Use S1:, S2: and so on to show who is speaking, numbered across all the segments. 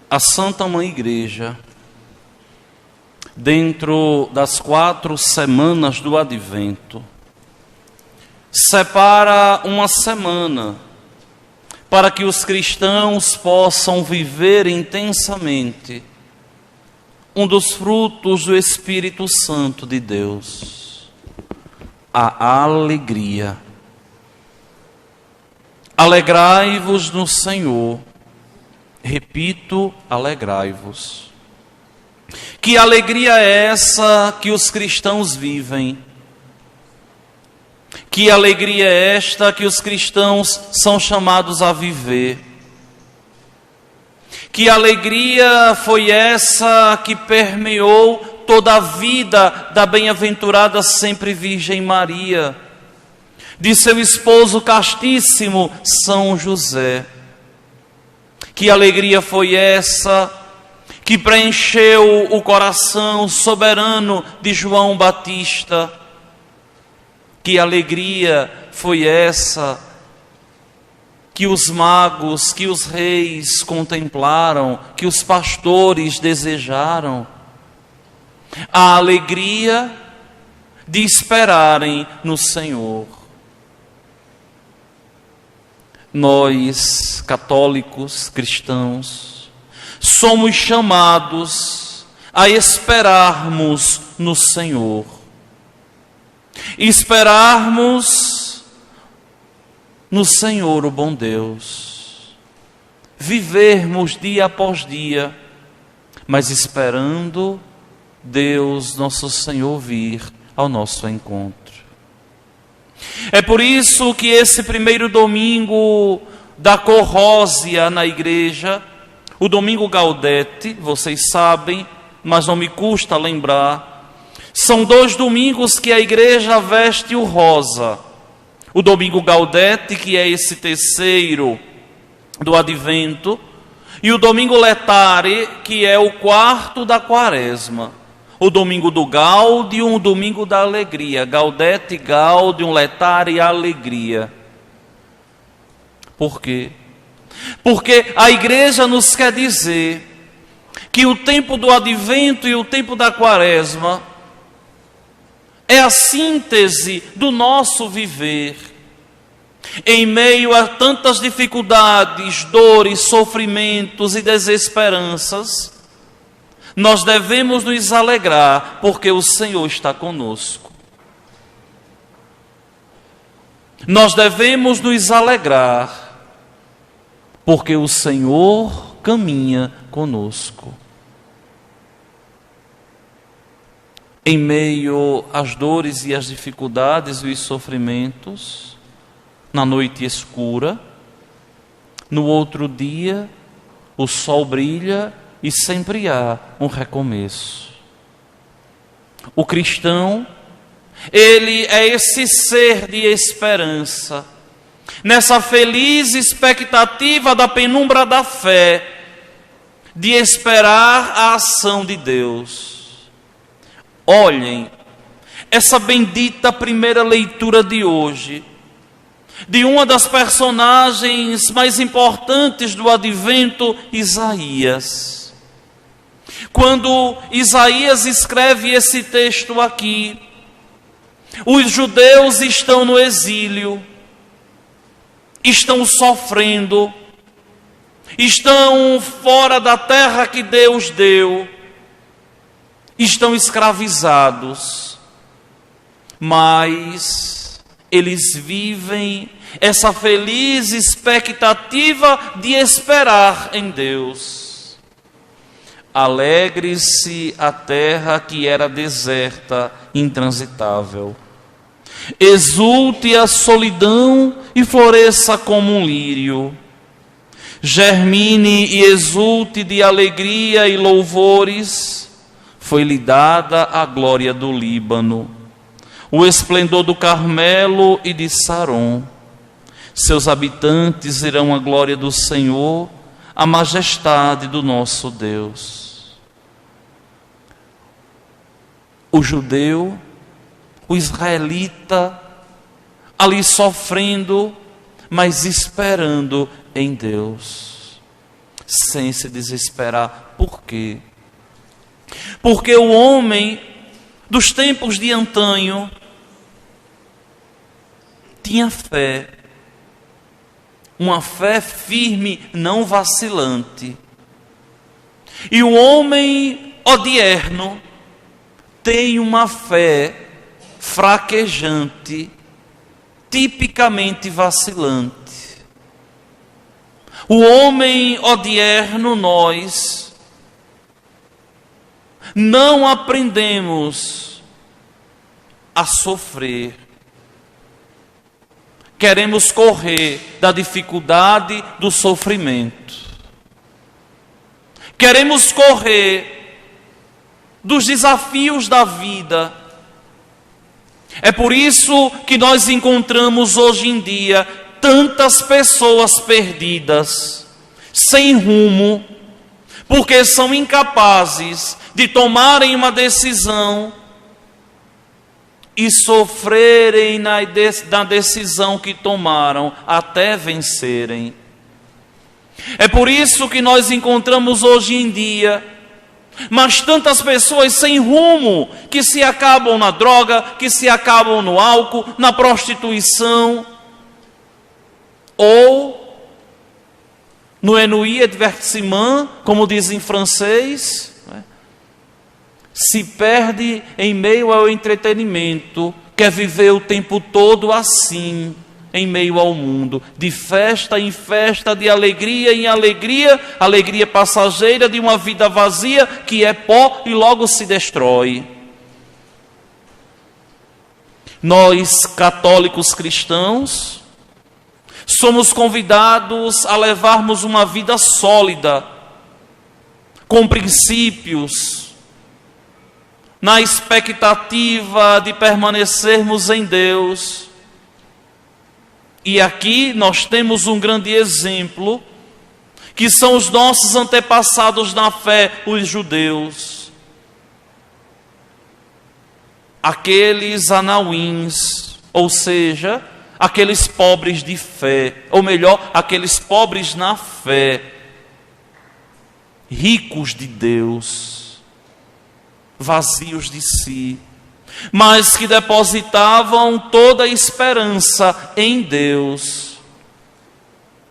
S1: a Santa Mãe Igreja, dentro das 4 semanas do Advento, separa uma semana para que os cristãos possam viver intensamente um dos frutos do Espírito Santo de Deus, a alegria. Alegrai-vos no Senhor. Repito, alegrai-vos. Que alegria é essa que os cristãos vivem? Que alegria é esta que os cristãos são chamados a viver? Que alegria foi essa que permeou toda a vida da bem-aventurada sempre Virgem Maria, de seu esposo castíssimo São José? Que alegria foi essa que preencheu o coração soberano de João Batista? Que alegria foi essa que os magos, que os reis contemplaram, que os pastores desejaram? A alegria de esperarem no Senhor. Nós, católicos, cristãos, somos chamados a esperarmos no Senhor. Esperarmos no Senhor, o bom Deus. Vivermos dia após dia, mas esperando Deus, nosso Senhor, vir ao nosso encontro. É por isso que esse primeiro domingo da Corrósia na igreja, o domingo Gaudete, vocês sabem, mas não me custa lembrar, são 2 domingos que a igreja veste o rosa. O domingo Gaudete, que é esse terceiro do Advento, e o domingo Letare, que é o 4º da Quaresma. O domingo do Gáudium, o domingo da alegria. Gaudete, Gáudium, Letare, alegria. Por quê? Porque a igreja nos quer dizer que o tempo do Advento e o tempo da Quaresma é a síntese do nosso viver. Em meio a tantas dificuldades, dores, sofrimentos e desesperanças, nós devemos nos alegrar, porque o Senhor está conosco. Nós devemos nos alegrar, porque o Senhor caminha conosco. Em meio às dores e às dificuldades e os sofrimentos, na noite escura, no outro dia, o sol brilha e sempre há um recomeço. O cristão, ele é esse ser de esperança, nessa feliz expectativa da penumbra da fé, de esperar a ação de Deus. Olhem, essa bendita primeira leitura de hoje, de uma das personagens mais importantes do Advento, Isaías. Quando Isaías escreve esse texto aqui, os judeus estão no exílio, estão sofrendo, estão fora da terra que Deus deu, estão escravizados, mas eles vivem essa feliz expectativa de esperar em Deus. Alegre-se a terra que era deserta, intransitável. Exulte a solidão e floresça como um lírio. Germine e exulte de alegria e louvores. Foi-lhe dada a glória do Líbano, o esplendor do Carmelo e de Saron. Seus habitantes verão a glória do Senhor, a majestade do nosso Deus. O judeu, o israelita, ali sofrendo, mas esperando em Deus. sem se desesperar. Por quê? Porque o homem dos tempos de antanho tinha fé, uma fé firme, não vacilante. E o homem odierno tem uma fé fraquejante, tipicamente vacilante. O homem odierno, nós não aprendemos a sofrer. Queremos correr da dificuldade, do sofrimento. Queremos correr dos desafios da vida. É por isso que nós encontramos hoje em dia tantas pessoas perdidas, sem rumo, porque são incapazes de tomarem uma decisão e sofrerem na decisão que tomaram até vencerem. É por isso que nós encontramos hoje em dia, mas tantas pessoas sem rumo, que se acabam na droga, que se acabam no álcool, na prostituição, ou no ennui et divertissement, como diz em francês, se perde em meio ao entretenimento, quer viver o tempo todo assim, em meio ao mundo, de festa em festa, de alegria em alegria, alegria passageira de uma vida vazia, que é pó e logo se destrói. Nós, católicos cristãos, somos convidados a levarmos uma vida sólida, com princípios, na expectativa de permanecermos em Deus. E aqui nós temos um grande exemplo, que são os nossos antepassados na fé, os judeus. Aqueles anauins, ou seja, aqueles pobres de fé, ou melhor, aqueles pobres na fé, ricos de Deus, vazios de si, mas que depositavam toda a esperança em Deus.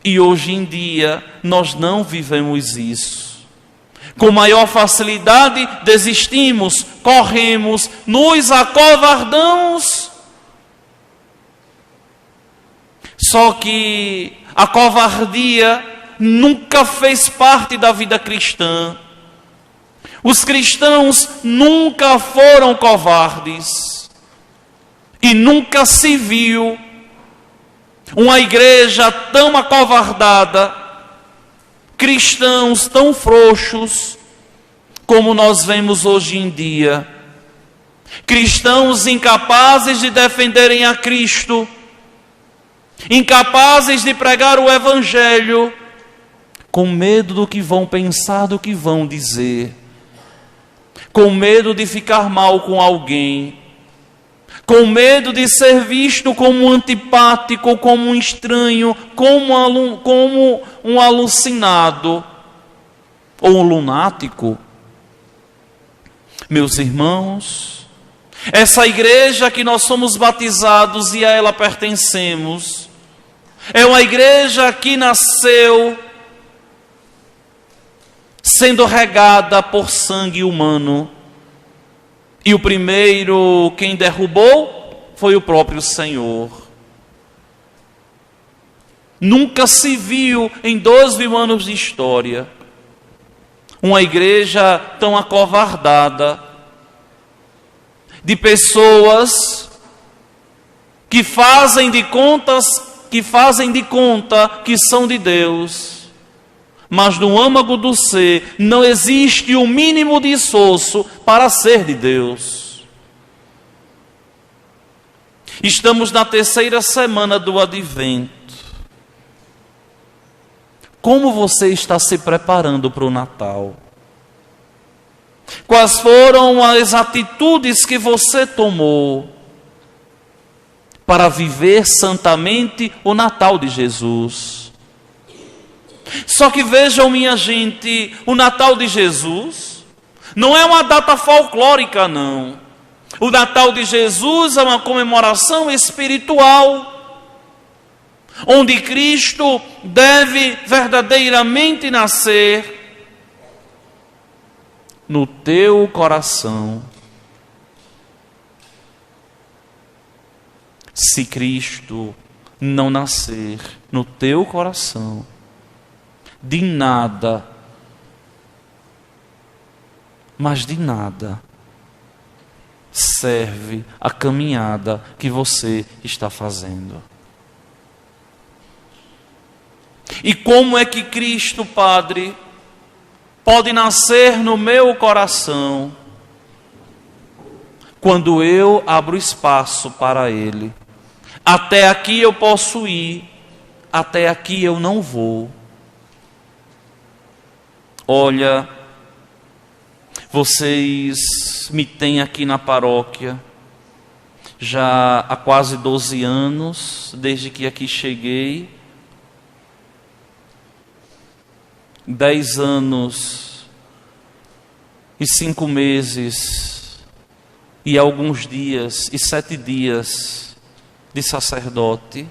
S1: E hoje em dia nós não vivemos isso. Com maior facilidade desistimos, corremos, nos acovardamos. Só que a covardia nunca fez parte da vida cristã. Os cristãos nunca foram covardes e nunca se viu uma igreja tão acovardada, cristãos tão frouxos como nós vemos hoje em dia. Cristãos incapazes de defenderem a Cristo, incapazes de pregar o Evangelho, com medo do que vão pensar, do que vão dizer, com medo de ficar mal com alguém, com medo de ser visto como um antipático, como um estranho, como um alucinado ou um lunático. Meus irmãos, essa igreja que nós somos batizados e a ela pertencemos, é uma igreja que nasceu sendo regada por sangue humano. E o primeiro quem derrubou foi o próprio Senhor. Nunca se viu em 2000 anos de história uma igreja tão acovardada, de pessoas que fazem de conta que são de Deus, mas no âmago do ser não existe o mínimo de esforço para ser de Deus. Estamos na 3ª semana do Advento. Como você está se preparando para o Natal? Quais foram as atitudes que você tomou para viver santamente o Natal de Jesus? Só que vejam, minha gente, o Natal de Jesus não é uma data folclórica, não. O Natal de Jesus é uma comemoração espiritual, onde Cristo deve verdadeiramente nascer no teu coração. Se Cristo não nascer no teu coração, de nada, mas de nada, serve a caminhada que você está fazendo. E como é que Cristo, Padre, pode nascer no meu coração? Quando eu abro espaço para Ele. Até aqui eu posso ir, até aqui eu não vou. Olha, vocês me têm aqui na paróquia já há quase 12 anos, desde que aqui cheguei. 10 anos e 5 meses e alguns dias e 7 dias de sacerdote,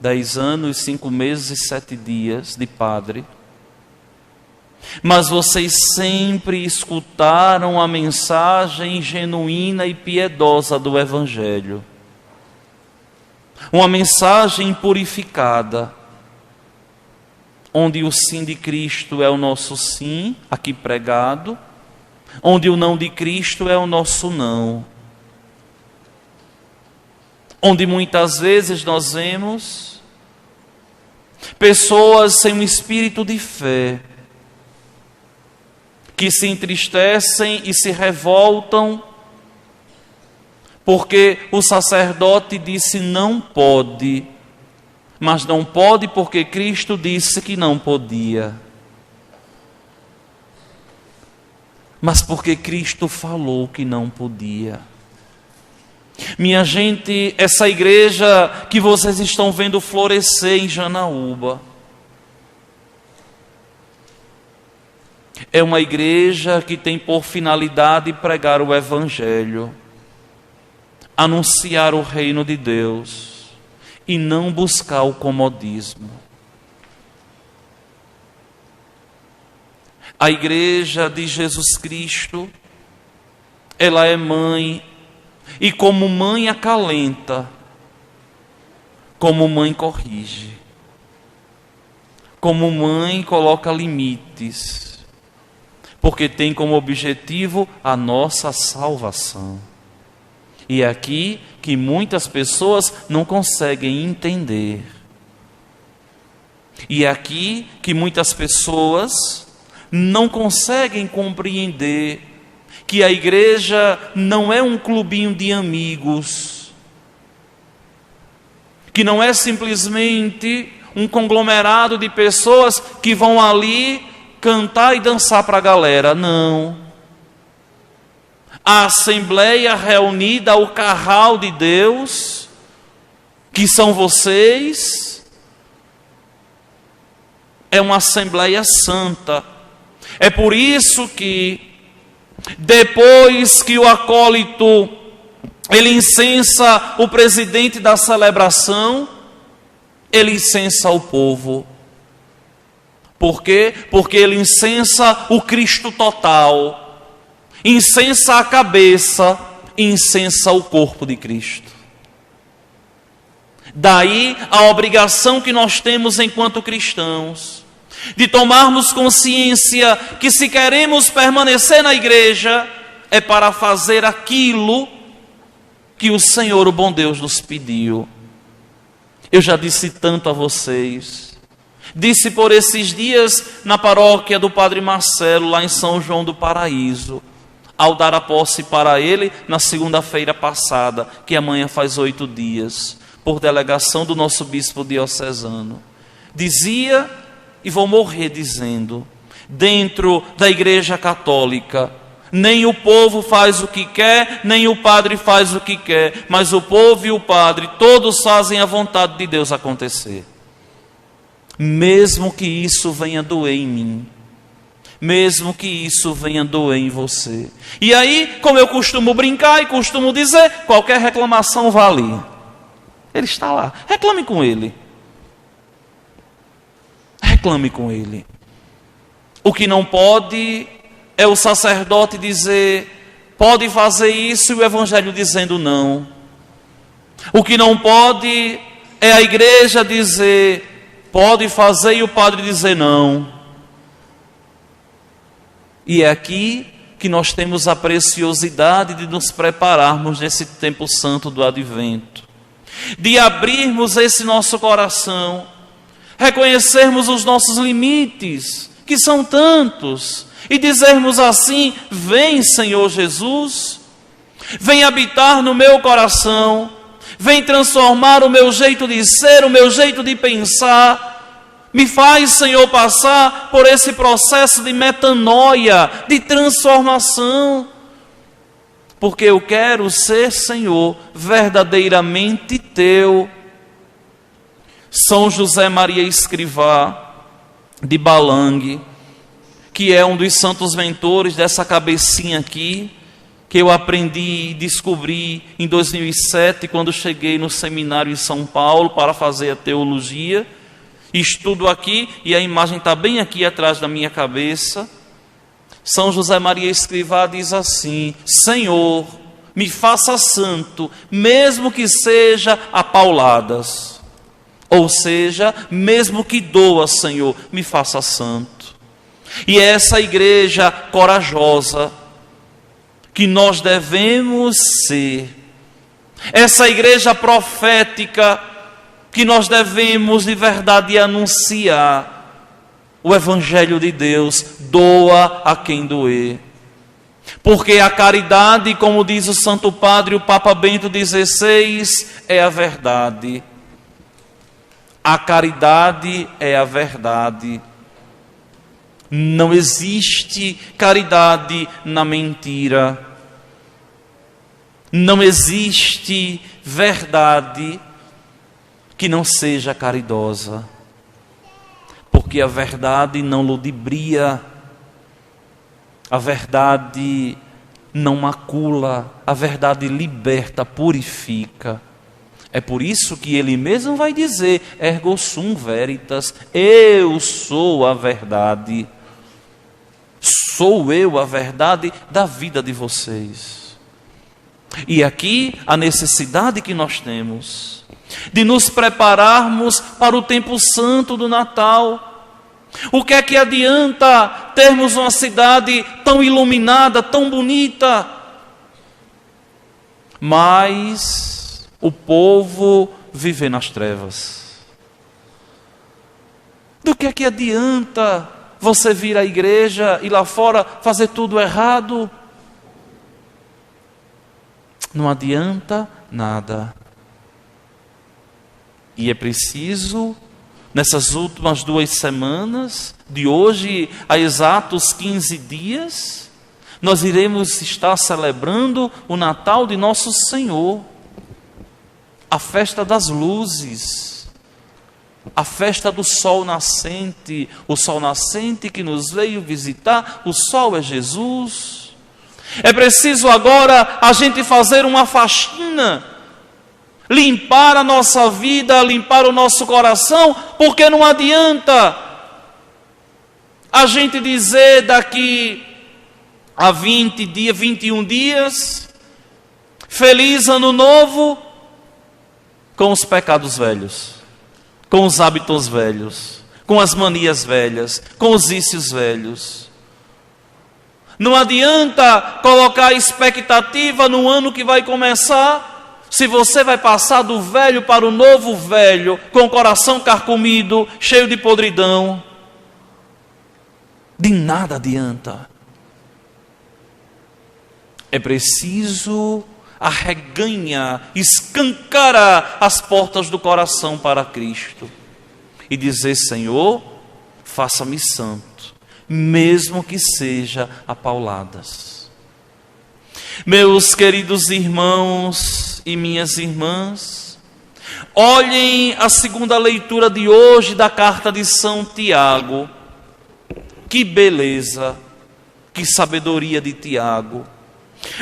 S1: 10 anos, 5 meses e 7 dias de padre. Mas vocês sempre escutaram a mensagem genuína e piedosa do Evangelho. Uma mensagem purificada, onde o sim de Cristo é o nosso sim, aqui pregado, onde o não de Cristo é o nosso não. Onde muitas vezes nós vemos pessoas sem um espírito de fé, que se entristecem e se revoltam, porque o sacerdote disse não pode, mas não pode porque Cristo disse que não podia. Mas porque Cristo falou que não podia. Minha gente, essa igreja que vocês estão vendo florescer em Janaúba é uma igreja que tem por finalidade pregar o Evangelho, anunciar o reino de Deus e não buscar o comodismo. A igreja de Jesus Cristo, ela é mãe, e como mãe acalenta, como mãe corrige, como mãe coloca limites, porque tem como objetivo a nossa salvação. E é aqui que muitas pessoas não conseguem entender. E é aqui que muitas pessoas não conseguem compreender que a igreja não é um clubinho de amigos, que não é simplesmente um conglomerado de pessoas que vão ali cantar e dançar para a galera. Não. A assembleia reunida ao carral de Deus, que são vocês, é uma assembleia santa. É por isso que depois que o acólito ele incensa o presidente da celebração, ele incensa o povo. Por quê? Porque ele incensa o Cristo total, incensa a cabeça, incensa o corpo de Cristo. Daí a obrigação que nós temos enquanto cristãos, de tomarmos consciência que se queremos permanecer na igreja, é para fazer aquilo que o Senhor, o bom Deus, nos pediu. Eu já disse tanto a vocês, disse por esses dias na paróquia do Padre Marcelo, lá em São João do Paraíso, ao dar a posse para ele na segunda-feira passada, que amanhã faz 8 dias, por delegação do nosso bispo diocesano. Dizia, e vou morrer dizendo, dentro da igreja católica, nem o povo faz o que quer, nem o padre faz o que quer, mas o povo e o padre, todos fazem a vontade de Deus acontecer. mesmo que isso venha doer em mim, mesmo que isso venha doer em você. E aí, como eu costumo brincar e costumo dizer, qualquer reclamação vale. Ele está lá, reclame com ele. Reclame com ele. O que não pode é o sacerdote dizer, pode fazer isso, e o evangelho dizendo não. O que não pode é a igreja dizer, pode fazer, e o padre dizer não. E é aqui que nós temos a preciosidade de nos prepararmos nesse tempo santo do advento, de abrirmos esse nosso coração, reconhecermos os nossos limites, que são tantos, e dizermos assim, vem Senhor Jesus, vem habitar no meu coração, vem transformar o meu jeito de ser, o meu jeito de pensar. Me faz, Senhor, passar por esse processo de metanoia, de transformação. Porque eu quero ser, Senhor, verdadeiramente teu. São José Maria Escrivá, de Balangue, que é um dos santos mentores dessa cabecinha aqui, que eu aprendi e descobri em 2007, quando cheguei no seminário em São Paulo para fazer a teologia. Estudo aqui, e a imagem está bem aqui atrás da minha cabeça. São José Maria Escrivá diz assim: Senhor, me faça santo, mesmo que seja a pauladas. Ou seja, mesmo que doa, Senhor, me faça santo. E é essa igreja corajosa que nós devemos ser, essa igreja profética que nós devemos de verdade anunciar o Evangelho de Deus, doa a quem doer. Porque a caridade, como diz o Santo Padre, o Papa Bento XVI, é a verdade. A caridade é a verdade. Não existe caridade na mentira. Não existe verdade que não seja caridosa, porque a verdade não ludibria, a verdade não macula, a verdade liberta, purifica. É por isso que ele mesmo vai dizer, ergo sum veritas, eu sou a verdade, sou eu a verdade da vida de vocês. E aqui a necessidade que nós temos de nos prepararmos para o tempo santo do Natal. O que é que adianta termos uma cidade tão iluminada, tão bonita, mas o povo viver nas trevas? Do que é que adianta você vir à igreja e lá fora fazer tudo errado? Não adianta nada. E é preciso, nessas últimas 2 semanas, de hoje a exatos 15 dias, nós iremos estar celebrando o Natal de Nosso Senhor, a festa das luzes, a festa do sol nascente, o sol nascente que nos veio visitar, o sol é Jesus. É preciso agora a gente fazer uma faxina, limpar a nossa vida, limpar o nosso coração, porque não adianta a gente dizer daqui a 20 dias, 21 dias, feliz ano novo, com os pecados velhos, com os hábitos velhos, com as manias velhas, com os vícios velhos. Não adianta colocar expectativa no ano que vai começar, se você vai passar do velho para o novo velho, com o coração carcomido, cheio de podridão. De nada adianta. É preciso arreganhar, escancarar as portas do coração para Cristo e dizer: Senhor, faça-me santo, mesmo que seja a pauladas. Meus queridos irmãos e minhas irmãs, Olhem a segunda leitura de hoje da carta de São Tiago. Que beleza, que sabedoria de Tiago.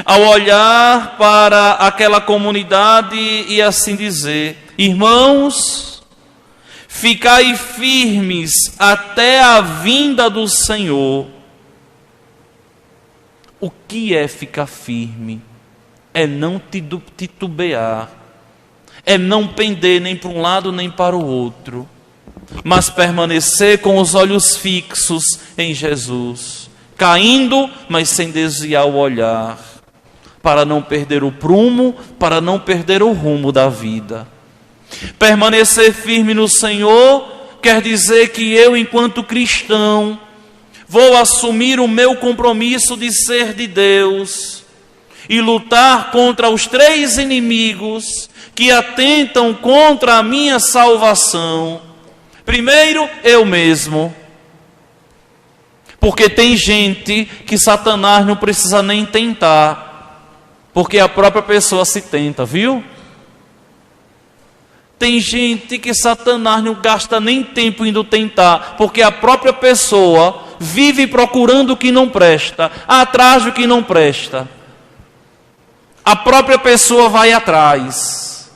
S1: Ao olhar para aquela comunidade e assim dizer: irmãos, ficai firmes até a vinda do Senhor. O que é ficar firme? É não titubear, é não pender nem para um lado nem para o outro, mas permanecer com os olhos fixos em Jesus, caindo, mas sem desviar o olhar, para não perder o prumo, para não perder o rumo da vida. Permanecer firme no Senhor quer dizer que eu, enquanto cristão, vou assumir o meu compromisso de ser de Deus e lutar contra os 3 inimigos que atentam contra a minha salvação. Primeiro, eu mesmo. Porque tem gente que Satanás não precisa nem tentar, porque a própria pessoa se tenta, viu? Tem gente que Satanás não gasta nem tempo indo tentar, porque a própria pessoa vive procurando o que não presta, atrás do que não presta. A própria pessoa vai atrás.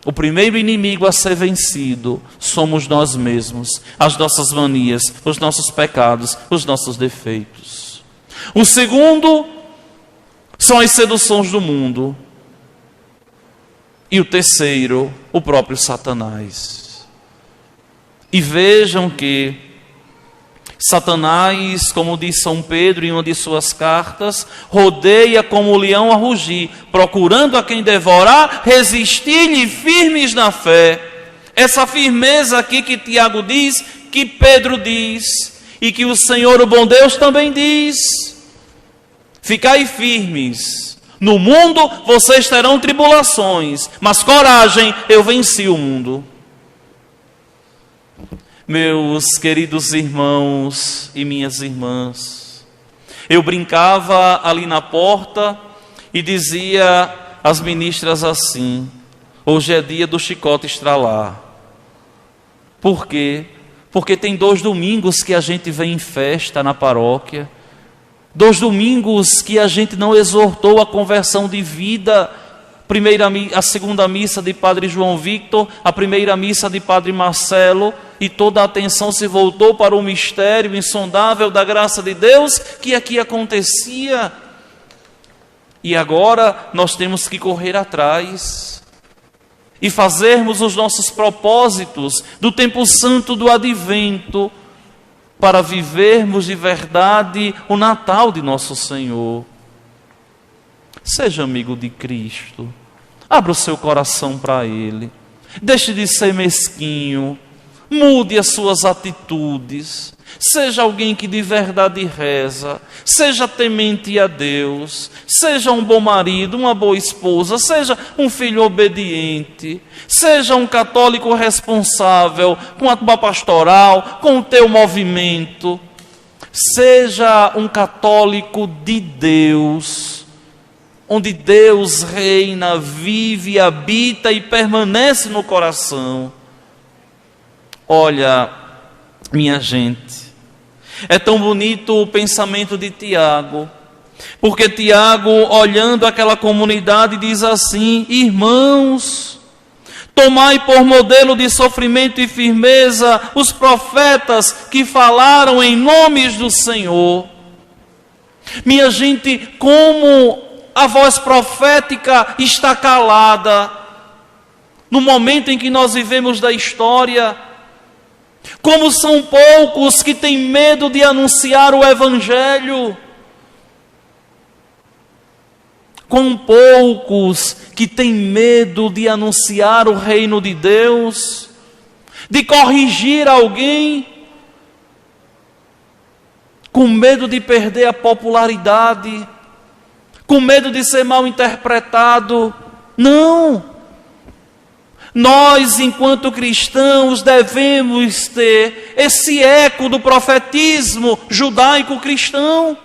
S1: O primeiro inimigo a ser vencido somos nós mesmos, as nossas manias, os nossos pecados, os nossos defeitos. O segundo são as seduções do mundo. E o terceiro, o próprio Satanás. E vejam que Satanás, como diz São Pedro em uma de suas cartas, rodeia como o leão a rugir, procurando a quem devorar, resistir-lhe firmes na fé. Essa firmeza aqui que Tiago diz, que Pedro diz, e que o Senhor, o bom Deus, também diz: ficai firmes. No mundo vocês terão tribulações, mas coragem, eu venci o mundo. Meus queridos irmãos e minhas irmãs, eu brincava ali na porta e dizia às ministras assim: hoje é dia do chicote estralar. Por quê? Porque tem 2 domingos que a gente vem em festa na paróquia, 2 domingos que a gente não exortou a conversão de vida. A segunda missa de Padre João Victor, a primeira missa de Padre Marcelo, e toda a atenção se voltou para o mistério insondável da graça de Deus que aqui acontecia. E agora nós temos que correr atrás e fazermos os nossos propósitos do tempo santo do advento, para vivermos de verdade o Natal de nosso Senhor. Seja amigo de Cristo, abra o seu coração para Ele, deixe de ser mesquinho, mude as suas atitudes, seja alguém que de verdade reza, seja temente a Deus, seja um bom marido, uma boa esposa, seja um filho obediente, seja um católico responsável com a tua pastoral, com o teu movimento, seja um católico de Deus, onde Deus reina, vive, habita e permanece no coração. Olha, minha gente, é tão bonito o pensamento de Tiago, porque Tiago, olhando aquela comunidade, diz assim: irmãos, tomai por modelo de sofrimento e firmeza os profetas que falaram em nomes do Senhor. Minha gente, como a voz profética está calada no momento em que nós vivemos da história. Como são poucos que têm medo de anunciar o Evangelho. Quão poucos que têm medo de anunciar o reino de Deus, de corrigir alguém, com medo de perder a popularidade, com medo de ser mal interpretado. Não! Nós, enquanto cristãos, devemos ter esse eco do profetismo judaico-cristão.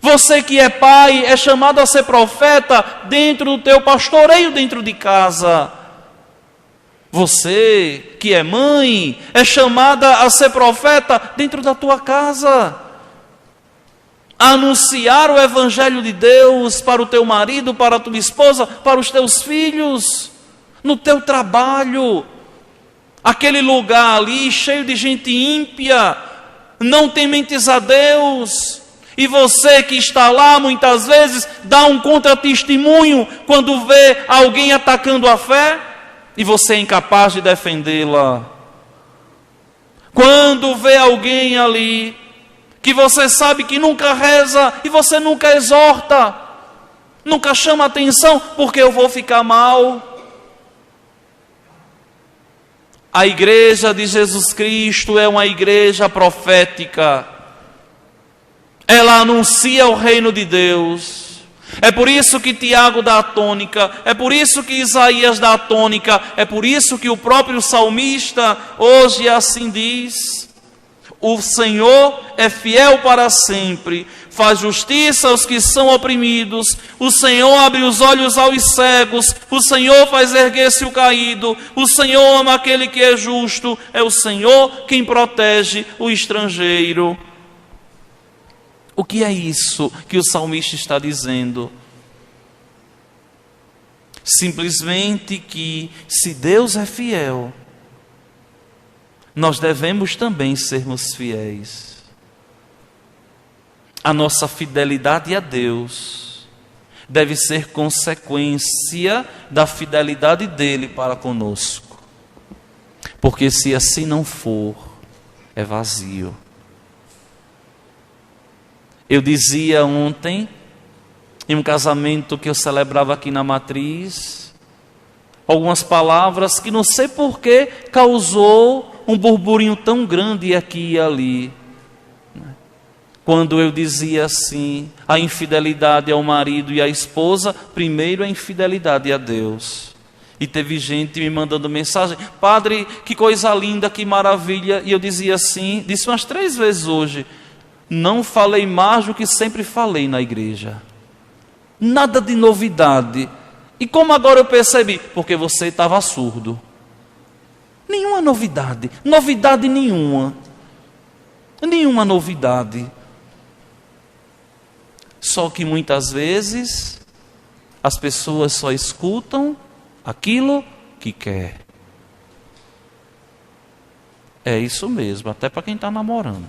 S1: Você que é pai é chamado a ser profeta dentro do teu pastoreio, dentro de casa. Você que é mãe é chamada a ser profeta dentro da tua casa. Anunciar o Evangelho de Deus para o teu marido, para a tua esposa, para os teus filhos, no teu trabalho. Aquele lugar ali cheio de gente ímpia, não tementes a Deus. E você que está lá muitas vezes dá um contra-testemunho quando vê alguém atacando a fé e você é incapaz de defendê-la. Quando vê alguém ali que você sabe que nunca reza e você nunca exorta, nunca chama atenção porque eu vou ficar mal. A igreja de Jesus Cristo é uma igreja profética. Ela anuncia o reino de Deus. É por isso que Tiago dá a tônica, é por isso que Isaías dá a tônica, é por isso que o próprio salmista hoje assim diz: o Senhor é fiel para sempre, faz justiça aos que são oprimidos, o Senhor abre os olhos aos cegos, o Senhor faz erguer-se o caído, o Senhor ama aquele que é justo, é o Senhor quem protege o estrangeiro. O que é isso que o salmista está dizendo? Simplesmente que, se Deus é fiel, nós devemos também sermos fiéis. A nossa fidelidade a Deus deve ser consequência da fidelidade dele para conosco. Porque se assim não for, é vazio. Eu dizia ontem, em um casamento que eu celebrava aqui na Matriz, algumas palavras que não sei porquê causou um burburinho tão grande aqui e ali. Quando eu dizia assim, a infidelidade ao marido e à esposa, primeiro a infidelidade a Deus. E teve gente me mandando mensagem: padre, que coisa linda, que maravilha. E eu dizia assim, disse umas 3 vezes hoje: não falei mais do que sempre falei na igreja. Nada de novidade. E como agora eu percebi? Porque você estava surdo. Nenhuma novidade. Novidade nenhuma. Nenhuma novidade. Só que muitas vezes as pessoas só escutam aquilo que quer. É isso mesmo, até para quem está namorando.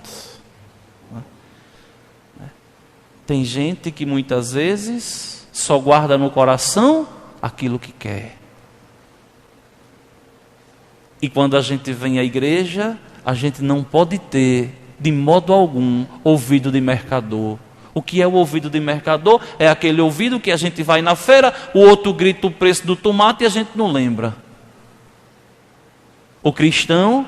S1: Tem gente que muitas vezes só guarda no coração aquilo que quer. E quando a gente vem à igreja, a gente não pode ter, de modo algum, ouvido de mercador. O que é o ouvido de mercador? É aquele ouvido que a gente vai na feira, o outro grita o preço do tomate e a gente não lembra. O cristão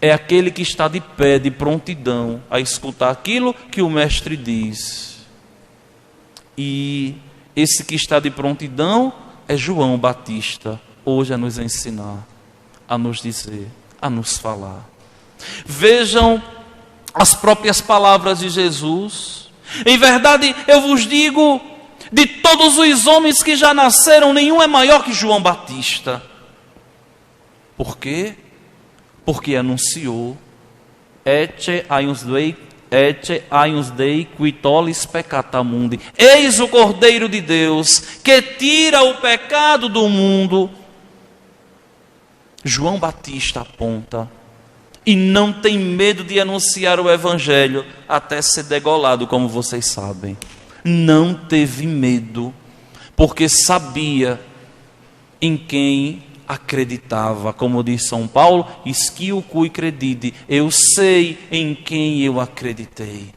S1: é aquele que está de pé, de prontidão, a escutar aquilo que o mestre diz. E esse que está de prontidão é João Batista, hoje a nos ensinar, a nos dizer, a nos falar. Vejam as próprias palavras de Jesus. Em verdade, eu vos digo, de todos os homens que já nasceram, nenhum é maior que João Batista. Por quê? Porque anunciou: Ecce aius Dei qui tollis peccata mundi. Eis o Cordeiro de Deus que tira o pecado do mundo. João Batista aponta e não tem medo de anunciar o Evangelho até ser degolado, como vocês sabem. Não teve medo, porque sabia em quem acreditava. Como diz São Paulo: isquio cui credide. Eu sei em quem eu acreditei.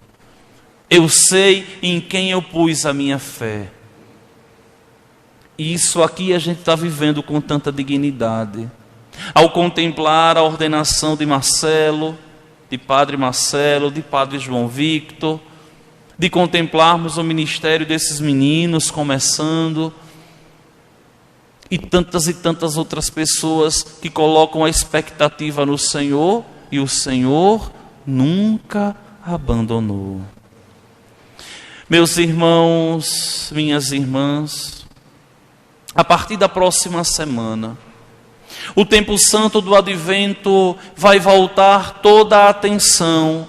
S1: Eu sei em quem eu pus a minha fé. E isso aqui a gente está vivendo com tanta dignidade. Ao contemplar a ordenação de Marcelo, de Padre Marcelo, de Padre João Victor, de contemplarmos o ministério desses meninos começando, e tantas outras pessoas que colocam a expectativa no Senhor, e o Senhor nunca abandonou. Meus irmãos, minhas irmãs, a partir da próxima semana, o tempo santo do Advento vai voltar toda a atenção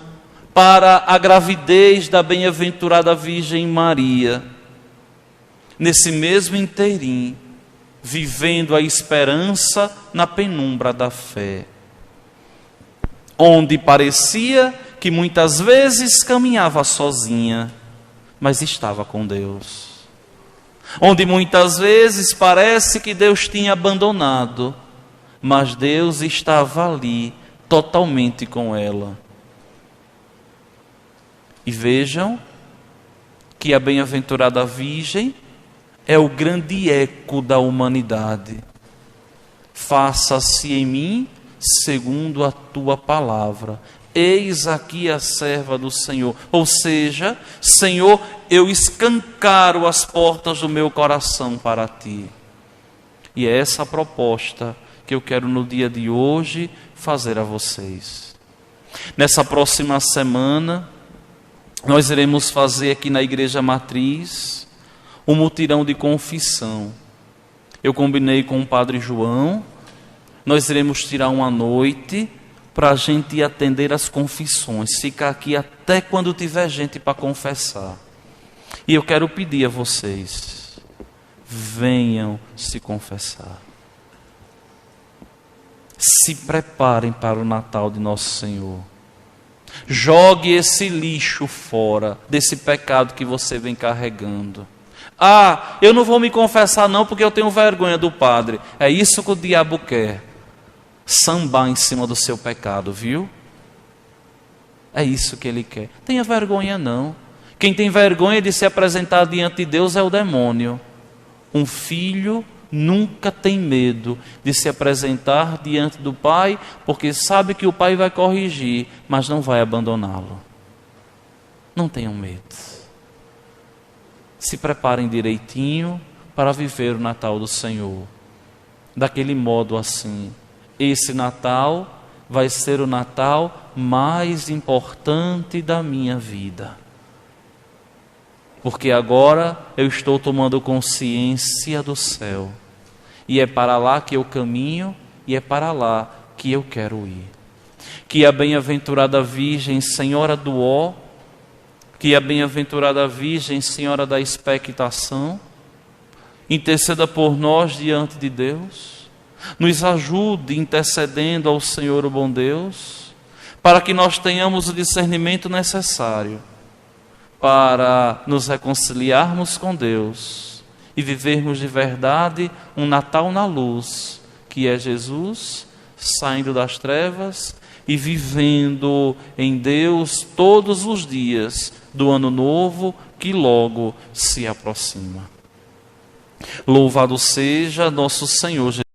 S1: para a gravidez da bem-aventurada Virgem Maria. Nesse mesmo inteirinho, vivendo a esperança na penumbra da fé, onde parecia que muitas vezes caminhava sozinha, mas estava com Deus. Onde muitas vezes parece que Deus tinha abandonado, mas Deus estava ali, totalmente com ela. E vejam que a bem-aventurada Virgem é o grande eco da humanidade. Faça-se em mim segundo a tua palavra. Eis aqui a serva do Senhor. Ou seja, Senhor, eu escancaro as portas do meu coração para ti. E é essa a proposta que eu quero no dia de hoje fazer a vocês. Nessa próxima semana, nós iremos fazer aqui na Igreja Matriz um mutirão de confissão. Eu combinei com o Padre João, nós iremos tirar uma noite para a gente atender as confissões, ficar aqui até quando tiver gente para confessar. E eu quero pedir a vocês, venham se confessar. Se preparem para o Natal de Nosso Senhor. Jogue esse lixo fora, desse pecado que você vem carregando. Ah, eu não vou me confessar não porque eu tenho vergonha do padre. É isso que o diabo quer. Sambar em cima do seu pecado, viu? É isso que ele quer. Tenha vergonha não. Quem tem vergonha de se apresentar diante de Deus é o demônio. Um filho nunca tem medo de se apresentar diante do pai, porque sabe que o pai vai corrigir, mas não vai abandoná-lo. Não tenham medo. Se preparem direitinho para viver o Natal do Senhor. Daquele modo assim. Esse Natal vai ser o Natal mais importante da minha vida. Porque agora eu estou tomando consciência do céu. E é para lá que eu caminho e é para lá que eu quero ir. Que a bem-aventurada Virgem, Senhora do Ó, que a bem-aventurada Virgem, Senhora da expectação, interceda por nós diante de Deus. Nos ajude intercedendo ao Senhor o bom Deus, para que nós tenhamos o discernimento necessário para nos reconciliarmos com Deus e vivermos de verdade um Natal na luz, que é Jesus saindo das trevas e vivendo em Deus todos os dias do ano novo que logo se aproxima. Louvado seja nosso Senhor Jesus.